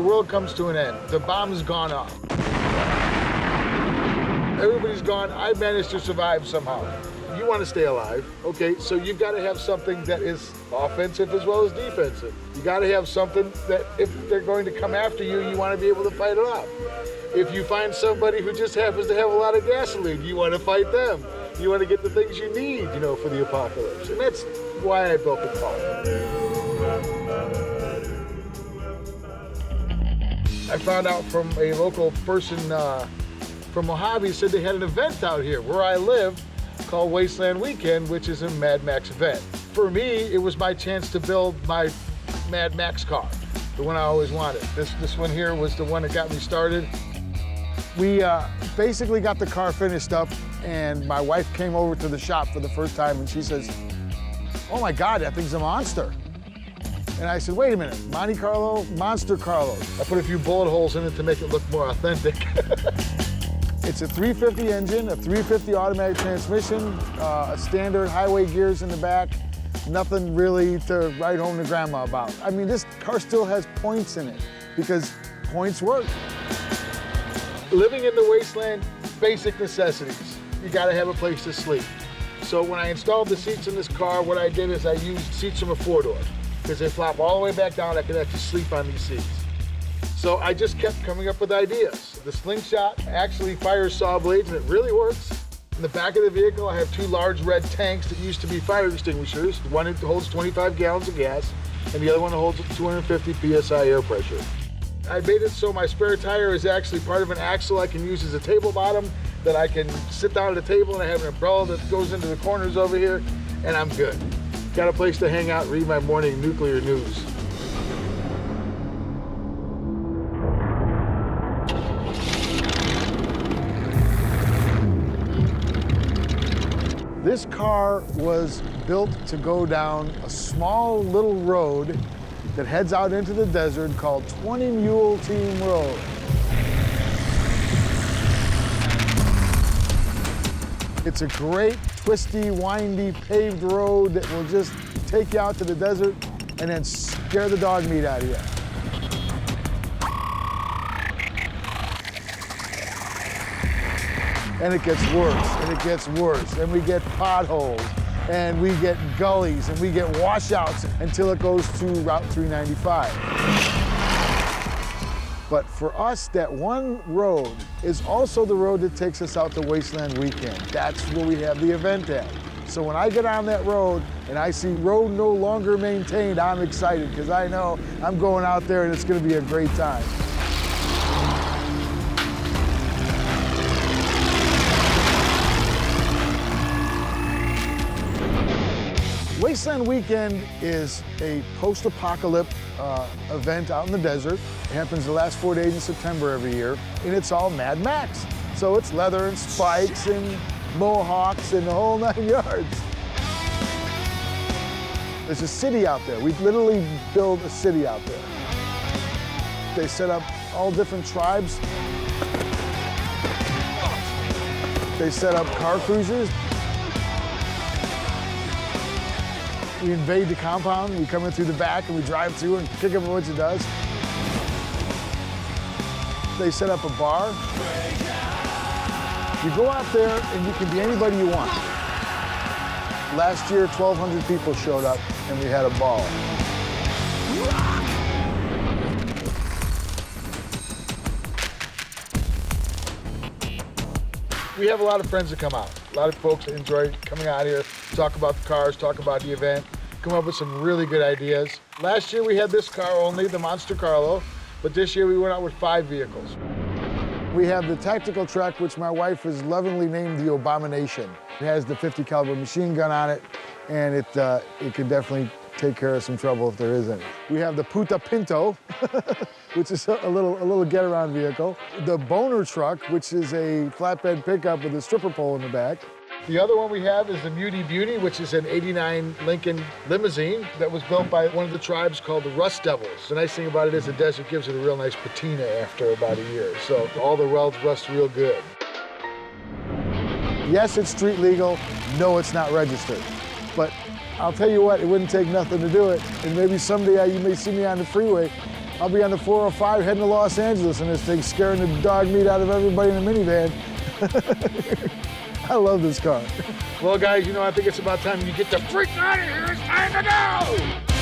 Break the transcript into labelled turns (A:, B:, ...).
A: world comes to an end. The bomb's gone off. Everybody's gone. I managed to survive somehow. You want to stay alive, okay? So you've got to have something that is offensive as well as defensive. You got to have something that if they're going to come after you, you want to be able to fight it off. If you find somebody who just happens to have a lot of gasoline, you want to fight them. You want to get the things you need, you know, for the apocalypse. And that's why I built the car. I found out from a local person from Mojave said they had an event out here where I live called Wasteland Weekend, which is a Mad Max event. For me, it was my chance to build my Mad Max car, the one I always wanted. This one here was the one that got me started. We basically got the car finished up, and my wife came over to the shop for the first time, and she says, "Oh my God, that thing's a monster." And I said, "Wait a minute, Monte Carlo, Monster Carlo." I put a few bullet holes in it to make it look more authentic. It's a 350 engine, a 350 automatic transmission, a standard highway gears in the back. Nothing really to write home to grandma about. I mean, this car still has points in it because points work. Living in the wasteland, basic necessities. You gotta have a place to sleep. So when I installed the seats in this car, what I did is I used seats from a four-door because they flop all the way back down. I could actually sleep on these seats. So I just kept coming up with ideas. The slingshot actually fires saw blades and it really works. In the back of the vehicle, I have two large red tanks that used to be fire extinguishers. One holds 25 gallons of gas and the other one holds 250 PSI air pressure. I made it so my spare tire is actually part of an axle I can use as a table bottom, that I can sit down at a table and I have an umbrella that goes into the corners over here, and I'm good. Got a place to hang out and read my morning nuclear news. This car was built to go down a small little road that heads out into the desert called Twenty-Mule-Team Road. It's a great, twisty, windy, paved road that will just take you out to the desert and then scare the dog meat out of you. And it gets worse, and it gets worse, and we get potholes, and we get gullies, and we get washouts until it goes to Route 395. But for us, that one road is also the road that takes us out to Wasteland Weekend. That's where we have the event at. So when I get on that road and I see road no longer maintained, I'm excited because I know I'm going out there and it's going to be a great time. Wasteland Weekend is a post-apocalyptic event out in the desert. It happens the last 4 days in September every year, and it's all Mad Max. So it's leather and spikes and mohawks and the whole 9 yards. There's a city out there. We've literally built a city out there. They set up all different tribes. They set up car cruisers. We invade the compound, we come in through the back and we drive through and kick up a bunch of dust. They set up a bar. You go out there and you can be anybody you want. Last year, 1,200 people showed up and we had a ball. We have a lot of friends that come out. A lot of folks that enjoy coming out here, talk about the cars, talk about the event, come up with some really good ideas. Last year we had this car only, the Monster Carlo, but this year we went out with 5 vehicles. We have the tactical truck, which my wife has lovingly named the Abomination. It has the 50 caliber machine gun on it, and it can definitely take care of some trouble if there is any. We have the Puta Pinto, which is a little get-around vehicle. The Boner truck, which is a flatbed pickup with a stripper pole in the back. The other one we have is the Muty Beauty, which is an '89 Lincoln limousine that was built by one of the tribes called the Rust Devils. The nice thing about it is the desert gives it a real nice patina after about a year, so all the welds rust real good. Yes, it's street legal. No, it's not registered. But I'll tell you what, it wouldn't take nothing to do it. And maybe someday you may see me on the freeway
B: I'll be on the 405 heading to Los Angeles in this thing, scaring the dog meat out of everybody in the minivan. I love this car.
A: Well, guys, you know, I think it's about time you get the freak out of here. It's time to go!